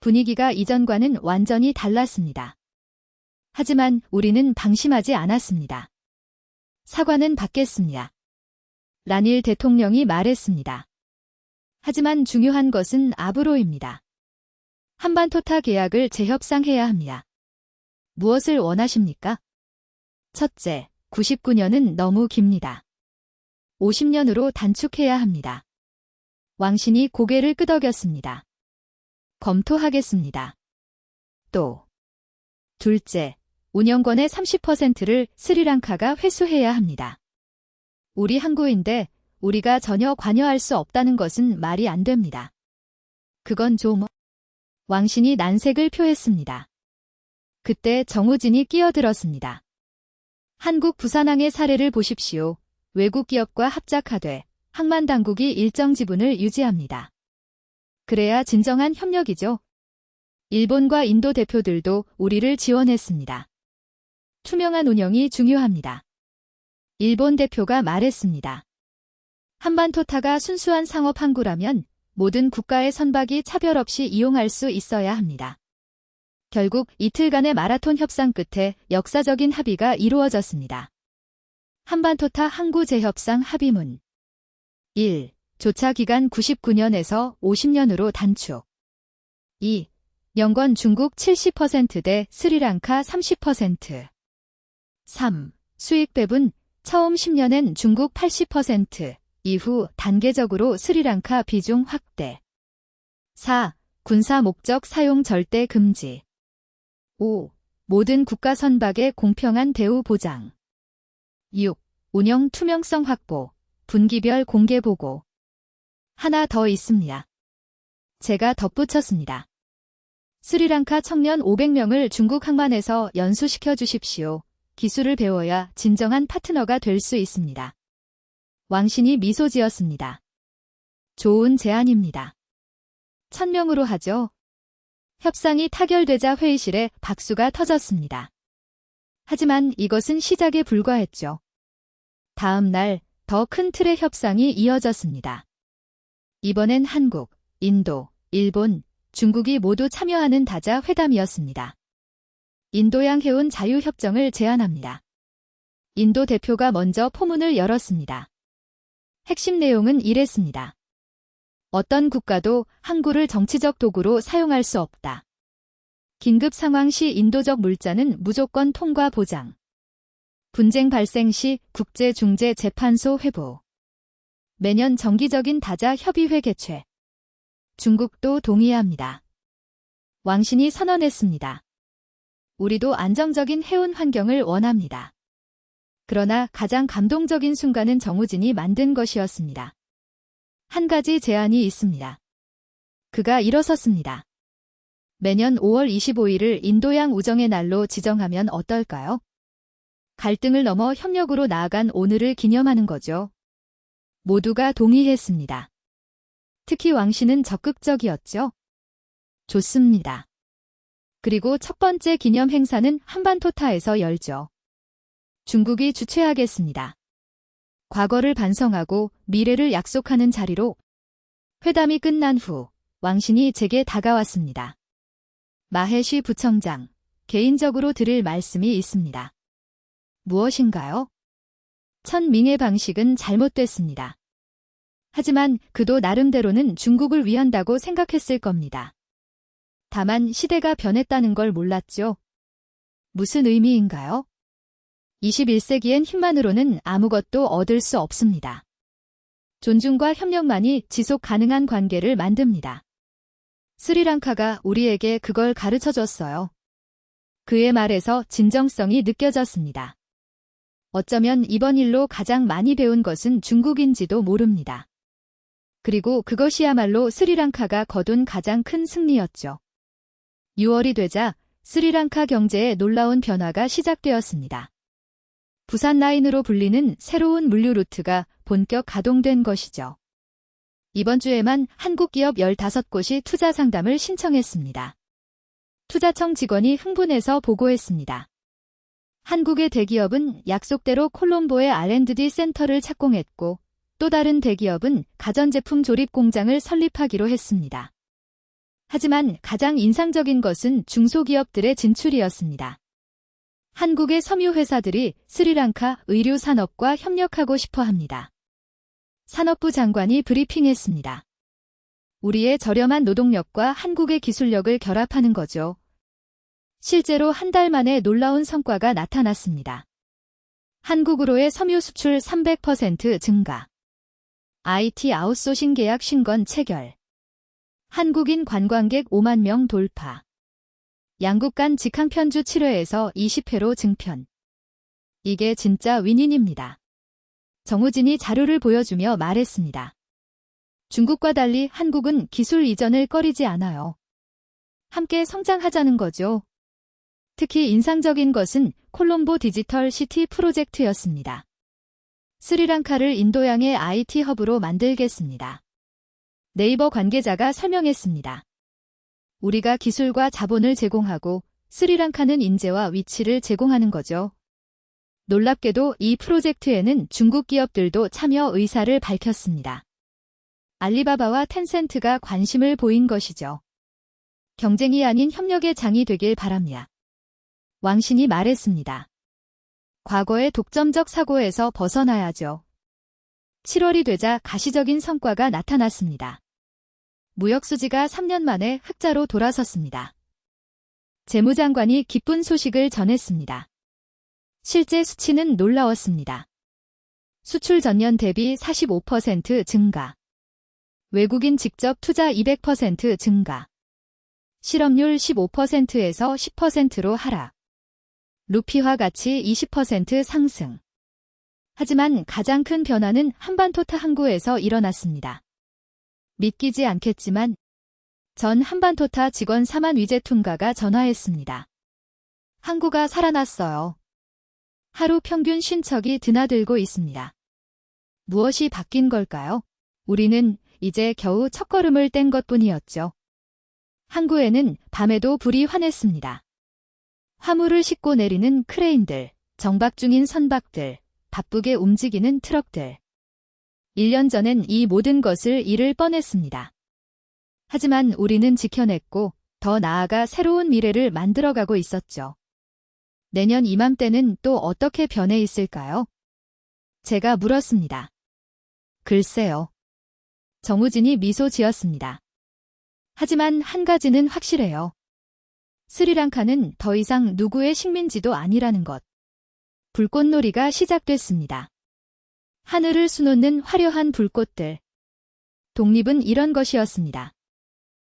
분위기가 이전과는 완전히 달랐습니다. 하지만 우리는 방심하지 않았습니다. 사과는 받겠습니다. 라닐 대통령이 말했습니다. 하지만 중요한 것은 앞으로입니다. 한반토타 계약을 재협상해야 합니다. 무엇을 원하십니까? 첫째, 99년은 너무 깁니다. 50년으로 단축해야 합니다. 왕신이 고개를 끄덕였습니다. 검토하겠습니다. 또, 둘째, 운영권의 30%를 스리랑카가 회수해야 합니다. 우리 항구인데 우리가 전혀 관여할 수 없다는 것은 말이 안 됩니다. 그건 좀... 왕신이 난색을 표했습니다. 그때 정우진이 끼어들었습니다. 한국 부산항의 사례를 보십시오. 외국 기업과 합작하되 항만 당국이 일정 지분을 유지합니다. 그래야 진정한 협력이죠. 일본과 인도 대표들도 우리를 지원했습니다. 투명한 운영이 중요합니다. 일본 대표가 말했습니다. 한반토타가 순수한 상업 항구라면 모든 국가의 선박이 차별 없이 이용할 수 있어야 합니다. 결국 이틀간의 마라톤 협상 끝에 역사적인 합의가 이루어졌습니다. 한반토타 항구 재협상 합의문 1. 조차 기간 99년에서 50년으로 단축 2. 연권 중국 70% 대 스리랑카 30% 3. 수익 배분 처음 10년엔 중국 80% 이후 단계적으로 스리랑카 비중 확대 4. 군사 목적 사용 절대 금지 5. 모든 국가 선박의 공평한 대우 보장 6. 운영 투명성 확보, 분기별 공개 보고 하나 더 있습니다. 제가 덧붙였습니다. 스리랑카 청년 500명을 중국 항만에서 연수시켜 주십시오. 기술을 배워야 진정한 파트너가 될 수 있습니다. 왕신이 미소 지었습니다. 좋은 제안입니다. 1000명으로 하죠. 협상이 타결되자 회의실에 박수가 터졌습니다. 하지만 이것은 시작에 불과했죠. 다음 날 더 큰 틀의 협상이 이어졌습니다. 이번엔 한국, 인도, 일본, 중국이 모두 참여하는 다자 회담이었습니다. 인도양 해운 자유협정을 제안합니다. 인도 대표가 먼저 포문을 열었습니다. 핵심 내용은 이랬습니다. 어떤 국가도 항구를 정치적 도구로 사용할 수 없다. 긴급 상황 시 인도적 물자는 무조건 통과 보장. 분쟁 발생 시 국제중재재판소 회부. 매년 정기적인 다자 협의회 개최. 중국도 동의합니다. 왕신이 선언했습니다. 우리도 안정적인 해운 환경을 원합니다. 그러나 가장 감동적인 순간은 정우진이 만든 것이었습니다. 한 가지 제안이 있습니다. 그가 일어섰습니다. 매년 5월 25일을 인도양 우정의 날로 지정하면 어떨까요? 갈등을 넘어 협력으로 나아간 오늘을 기념하는 거죠. 모두가 동의했습니다. 특히 왕신은 적극적이었죠. 좋습니다. 그리고 첫 번째 기념 행사는 한반토타에서 열죠. 중국이 주최하겠습니다. 과거를 반성하고 미래를 약속하는 자리로. 회담이 끝난 후 왕신이 제게 다가왔습니다. 마해시 부청장, 개인적으로 드릴 말씀이 있습니다. 무엇인가요? 천밍의 방식은 잘못됐습니다. 하지만 그도 나름대로는 중국을 위한다고 생각했을 겁니다. 다만 시대가 변했다는 걸 몰랐죠. 무슨 의미인가요? 21세기엔 힘만으로는 아무것도 얻을 수 없습니다. 존중과 협력만이 지속 가능한 관계를 만듭니다. 스리랑카가 우리에게 그걸 가르쳐줬어요. 그의 말에서 진정성이 느껴졌습니다. 어쩌면 이번 일로 가장 많이 배운 것은 중국인지도 모릅니다. 그리고 그것이야말로 스리랑카가 거둔 가장 큰 승리였죠. 6월이 되자 스리랑카 경제에 놀라운 변화가 시작되었습니다. 부산 라인으로 불리는 새로운 물류 루트가 본격 가동된 것이죠. 이번 주에만 한국 기업 15곳이 투자 상담을 신청했습니다. 투자청 직원이 흥분해서 보고했습니다. 한국의 대기업은 약속대로 콜롬보의 R&D 센터를 착공했고 또 다른 대기업은 가전제품 조립 공장을 설립하기로 했습니다. 하지만 가장 인상적인 것은 중소기업들의 진출이었습니다. 한국의 섬유 회사들이 스리랑카 의류 산업과 협력하고 싶어 합니다. 산업부 장관이 브리핑했습니다. 우리의 저렴한 노동력과 한국의 기술력을 결합하는 거죠. 실제로 한 달 만에 놀라운 성과가 나타났습니다. 한국으로의 섬유 수출 300% 증가. IT 아웃소싱 계약 신건 체결. 한국인 관광객 5만 명 돌파. 양국 간 직항 편주 7회에서 20회로 증편. 이게 진짜 윈윈입니다. 정우진이 자료를 보여주며 말했습니다. 중국과 달리 한국은 기술 이전을 꺼리지 않아요. 함께 성장하자는 거죠. 특히 인상적인 것은 콜롬보 디지털 시티 프로젝트였습니다. 스리랑카를 인도양의 IT 허브로 만들겠습니다. 네이버 관계자가 설명했습니다. 우리가 기술과 자본을 제공하고 스리랑카는 인재와 위치를 제공하는 거죠. 놀랍게도 이 프로젝트에는 중국 기업들도 참여 의사를 밝혔습니다. 알리바바와 텐센트가 관심을 보인 것이죠. 경쟁이 아닌 협력의 장이 되길 바랍니다. 왕신이 말했습니다. 과거의 독점적 사고에서 벗어나야죠. 7월이 되자 가시적인 성과가 나타났습니다. 무역수지가 3년 만에 흑자로 돌아섰습니다. 재무장관이 기쁜 소식을 전했습니다. 실제 수치는 놀라웠습니다. 수출 전년 대비 45% 증가. 외국인 직접 투자 200% 증가. 실업률 15%에서 10%로 하락. 루피화 가치 20% 상승. 하지만 가장 큰 변화는 한반토타 항구에서 일어났습니다. 믿기지 않겠지만 전 한반토타 직원 4만 위제퉁가가 전화했습니다. 항구가 살아났어요. 하루 평균 쉰척이 드나들고 있습니다. 무엇이 바뀐 걸까요? 우리는 이제 겨우 첫걸음을 뗀 것뿐이었죠. 항구에는 밤에도 불이 환했습니다. 화물을 싣고 내리는 크레인들, 정박 중인 선박들, 바쁘게 움직이는 트럭들. 1년 전엔 이 모든 것을 잃을 뻔했습니다. 하지만 우리는 지켜냈고 더 나아가 새로운 미래를 만들어가고 있었죠. 내년 이맘때는 또 어떻게 변해 있을까요? 제가 물었습니다. 글쎄요. 정우진이 미소 지었습니다. 하지만 한 가지는 확실해요. 스리랑카는 더 이상 누구의 식민지도 아니라는 것. 불꽃놀이가 시작됐습니다. 하늘을 수놓는 화려한 불꽃들. 독립은 이런 것이었습니다.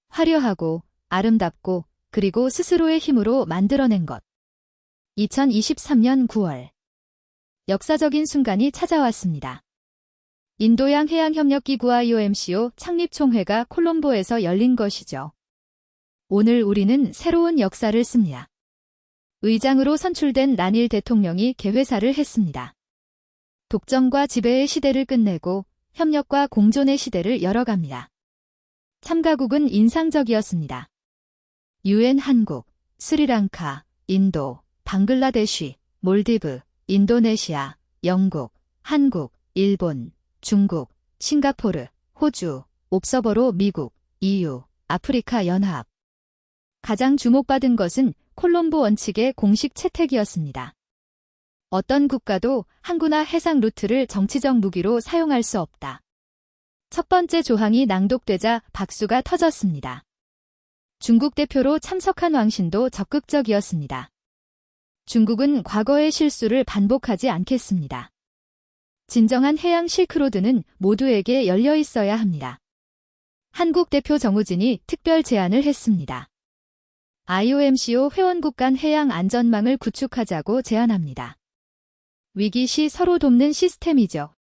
화려하고 아름답고 그리고 스스로의 힘으로 만들어낸 것. 2023년 9월. 역사적인 순간이 찾아왔습니다. 인도양 해양협력기구 IOMCO 창립총회가 콜롬보에서 열린 것이죠. 오늘 우리는 새로운 역사를 씁니다. 의장으로 선출된 라닐 대통령이 개회사를 했습니다. 독점과 지배의 시대를 끝내고 협력과 공존의 시대를 열어갑니다. 참가국은 인상적이었습니다. UN 한국, 스리랑카, 인도, 방글라데시, 몰디브, 인도네시아, 영국, 한국, 일본, 중국, 싱가포르, 호주, 옵서버로 미국, EU, 아프리카 연합. 가장 주목받은 것은 콜롬보 원칙의 공식 채택이었습니다. 어떤 국가도 항구나 해상 루트를 정치적 무기로 사용할 수 없다. 첫 번째 조항이 낭독되자 박수가 터졌습니다. 중국 대표로 참석한 왕신도 적극적이었습니다. 중국은 과거의 실수를 반복하지 않겠습니다. 진정한 해양 실크로드는 모두에게 열려 있어야 합니다. 한국 대표 정우진이 특별 제안을 했습니다. IOMCO 회원국 간 해양 안전망을 구축하자고 제안합니다. 위기 시 서로 돕는 시스템이죠.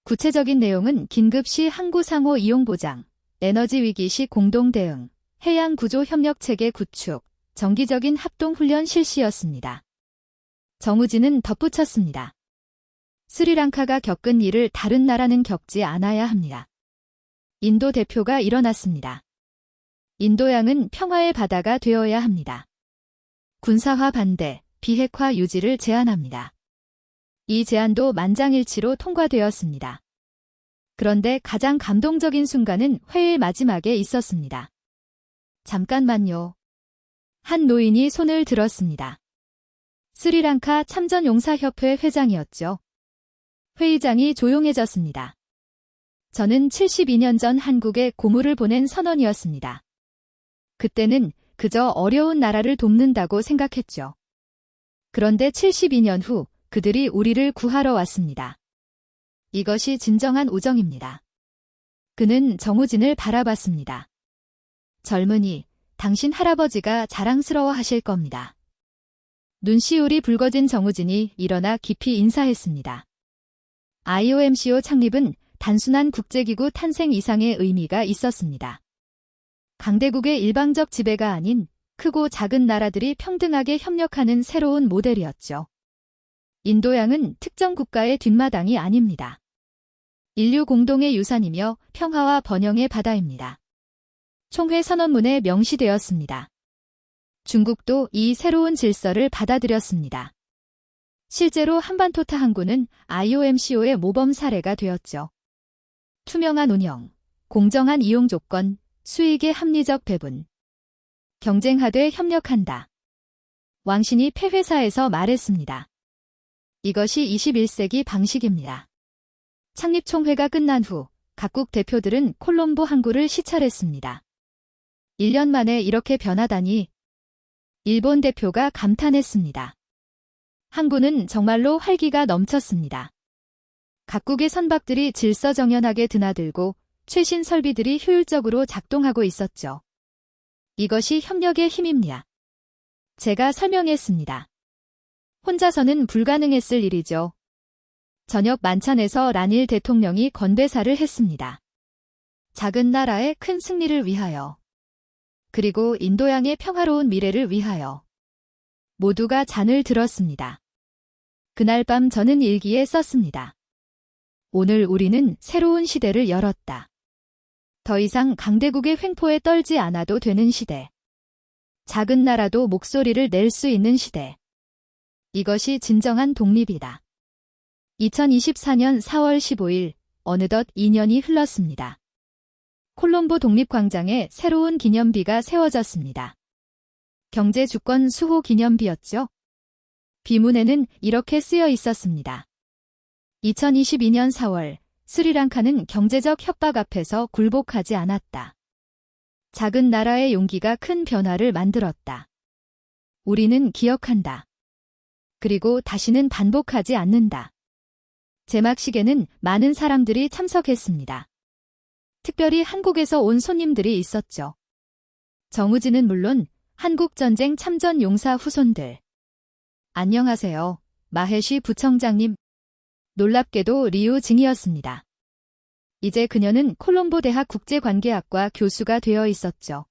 구체적인 내용은 긴급 시 항구 상호 이용 보장, 에너지 위기 시 공동 대응, 해양 구조 협력 체계 구축, 정기적인 합동 훈련 실시였습니다. 정우진은 덧붙였습니다. 스리랑카가 겪은 일을 다른 나라는 겪지 않아야 합니다. 인도 대표가 일어났습니다. 인도양은 평화의 바다가 되어야 합니다. 군사화 반대, 비핵화 유지를 제안합니다. 이 제안도 만장일치로 통과되었습니다. 그런데 가장 감동적인 순간은 회의 마지막에 있었습니다. 잠깐만요. 한 노인이 손을 들었습니다. 스리랑카 참전용사협회 회장이었죠. 회의장이 조용해졌습니다. 저는 72년 전 한국에 고무를 보낸 선원이었습니다. 그때는 그저 어려운 나라를 돕는다고 생각했죠. 그런데 72년 후 그들이 우리를 구하러 왔습니다. 이것이 진정한 우정입니다. 그는 정우진을 바라봤습니다. 젊은이, 당신 할아버지가 자랑스러워하실 겁니다. 눈시울이 붉어진 정우진이 일어나 깊이 인사했습니다. IOMCO 창립은 단순한 국제기구 탄생 이상의 의미가 있었습니다. 강대국의 일방적 지배가 아닌 크고 작은 나라들이 평등하게 협력하는 새로운 모델이었죠. 인도양은 특정 국가의 뒷마당이 아닙니다. 인류 공동의 유산이며 평화와 번영의 바다입니다. 총회 선언문에 명시되었습니다. 중국도 이 새로운 질서를 받아들였습니다. 실제로 한반도타 항구는 IOMCO의 모범 사례가 되었죠. 투명한 운영, 공정한 이용 조건, 수익의 합리적 배분. 경쟁하되 협력한다. 왕신이 폐회사에서 말했습니다. 이것이 21세기 방식입니다. 창립총회가 끝난 후 각국 대표들은 콜롬보 항구를 시찰했습니다. 1년 만에 이렇게 변하다니. 일본 대표가 감탄했습니다. 항구는 정말로 활기가 넘쳤습니다. 각국의 선박들이 질서정연하게 드나들고 최신 설비들이 효율적으로 작동하고 있었죠. 이것이 협력의 힘입니다. 제가 설명했습니다. 혼자서는 불가능했을 일이죠. 저녁 만찬에서 라닐 대통령이 건배사를 했습니다. 작은 나라의 큰 승리를 위하여. 그리고 인도양의 평화로운 미래를 위하여. 모두가 잔을 들었습니다. 그날 밤 저는 일기에 썼습니다. 오늘 우리는 새로운 시대를 열었다. 더 이상 강대국의 횡포에 떨지 않아도 되는 시대. 작은 나라도 목소리를 낼 수 있는 시대. 이것이 진정한 독립이다. 2024년 4월 15일, 어느덧 2년이 흘렀습니다. 콜롬보 독립광장에 새로운 기념비가 세워졌습니다. 경제주권 수호 기념비였죠. 비문에는 이렇게 쓰여 있었습니다. 2022년 4월, 스리랑카는 경제적 협박 앞에서 굴복하지 않았다. 작은 나라의 용기가 큰 변화를 만들었다. 우리는 기억한다. 그리고 다시는 반복하지 않는다. 제막식에는 많은 사람들이 참석했습니다. 특별히 한국에서 온 손님들이 있었죠. 정우진은 물론 한국전쟁 참전 용사 후손들. 안녕하세요. 마해시 부청장님. 놀랍게도 리우 징이었습니다. 이제 그녀는 콜롬보 대학 국제관계학과 교수가 되어 있었죠.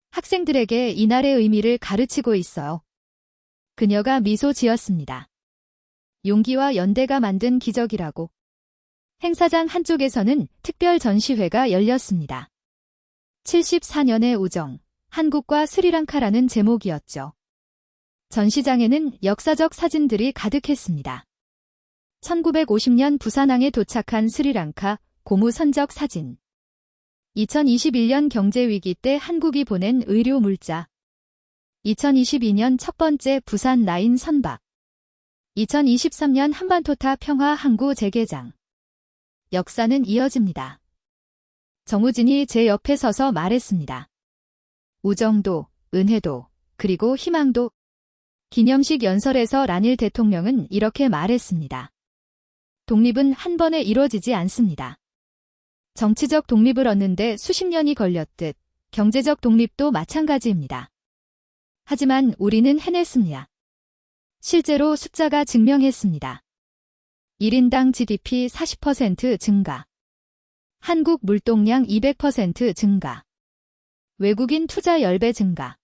학생들에게 이날의 의미를 가르치고 있어요. 그녀가 미소 지었습니다. 용기와 연대가 만든 기적이라고. 행사장 한쪽에서는 특별 전시회가 열렸습니다. 74년의 우정, 한국과 스리랑카라는 제목이었죠. 전시장에는 역사적 사진들이 가득했습니다. 1950년 부산항에 도착한 스리랑카 고무 선적 사진. 2021년 경제위기 때 한국이 보낸 의료 물자. 2022년 첫 번째 부산 라인 선박. 2023년 한반도타 평화 항구 재개장. 역사는 이어집니다. 정우진이 제 옆에 서서 말했습니다. 우정도, 은혜도, 그리고 희망도. 기념식 연설에서 란일 대통령은 이렇게 말했습니다. 독립은 한 번에 이루어지지 않습니다. 정치적 독립을 얻는데 수십 년이 걸렸듯 경제적 독립도 마찬가지입니다. 하지만 우리는 해냈습니다. 실제로 숫자가 증명했습니다. 1인당 GDP 40% 증가. 한국 물동량 200% 증가. 외국인 투자 10배 증가.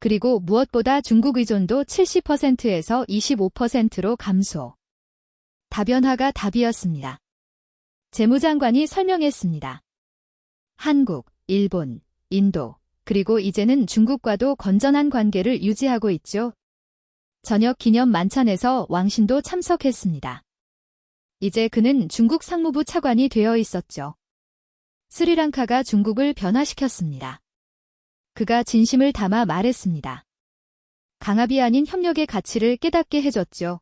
그리고 무엇보다 중국 의존도 70%에서 25%로 감소. 다변화가 답이었습니다. 재무장관이 설명했습니다. 한국, 일본, 인도, 그리고 이제는 중국과도 건전한 관계를 유지하고 있죠. 저녁 기념 만찬에서 왕신도 참석했습니다. 이제 그는 중국 상무부 차관이 되어 있었죠. 스리랑카가 중국을 변화시켰습니다. 그가 진심을 담아 말했습니다. 강압이 아닌 협력의 가치를 깨닫게 해줬죠.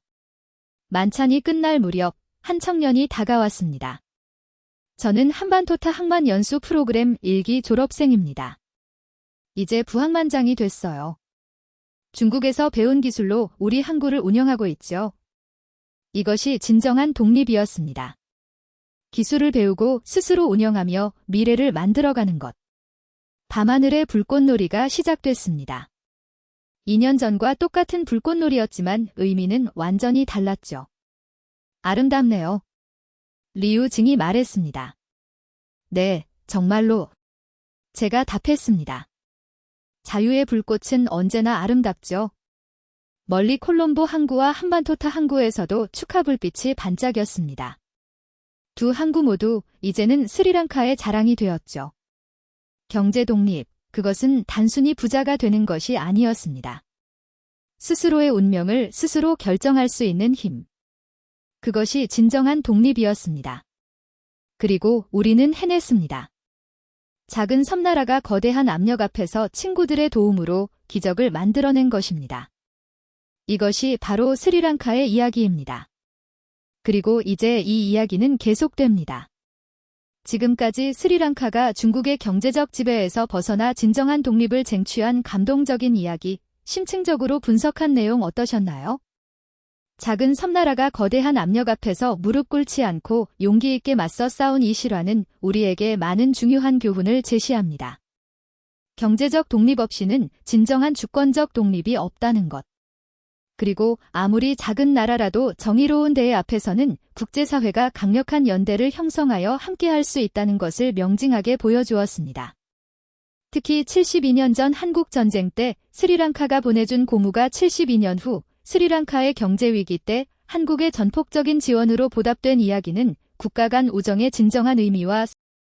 만찬이 끝날 무렵 한 청년이 다가왔습니다. 저는 한반도타 항만 연수 프로그램 1기 졸업생입니다. 이제 부항만장이 됐어요. 중국에서 배운 기술로 우리 항구를 운영하고 있죠. 이것이 진정한 독립이었습니다. 기술을 배우고 스스로 운영하며 미래를 만들어가는 것. 밤하늘의 불꽃놀이가 시작됐습니다. 2년 전과 똑같은 불꽃놀이였지만 의미는 완전히 달랐죠. 아름답네요. 리우 징이 말했습니다. 네, 정말로. 제가 답했습니다. 자유의 불꽃은 언제나 아름답죠. 멀리 콜롬보 항구와 한반도타 항구에서도 축하불빛이 반짝였습니다. 두 항구 모두 이제는 스리랑카의 자랑이 되었죠. 경제 독립, 그것은 단순히 부자가 되는 것이 아니었습니다. 스스로의 운명을 스스로 결정할 수 있는 힘. 그것이 진정한 독립이었습니다. 그리고 우리는 해냈습니다. 작은 섬나라가 거대한 압력 앞에서 친구들의 도움으로 기적을 만들어낸 것입니다. 이것이 바로 스리랑카의 이야기입니다. 그리고 이제 이 이야기는 계속됩니다. 지금까지 스리랑카가 중국의 경제적 지배에서 벗어나 진정한 독립을 쟁취한 감동적인 이야기, 심층적으로 분석한 내용 어떠셨나요? 작은 섬나라가 거대한 압력 앞에서 무릎 꿇지 않고 용기 있게 맞서 싸운 이 실화는 우리에게 많은 중요한 교훈을 제시합니다. 경제적 독립 없이는 진정한 주권적 독립이 없다는 것. 그리고 아무리 작은 나라라도 정의로운 대회 앞에서는 국제사회가 강력한 연대를 형성하여 함께할 수 있다는 것을 명징하게 보여주었습니다. 특히 72년 전 한국전쟁 때 스리랑카가 보내준 고무가 72년 후 스리랑카의 경제위기 때 한국의 전폭적인 지원으로 보답된 이야기는 국가 간 우정의 진정한 의미와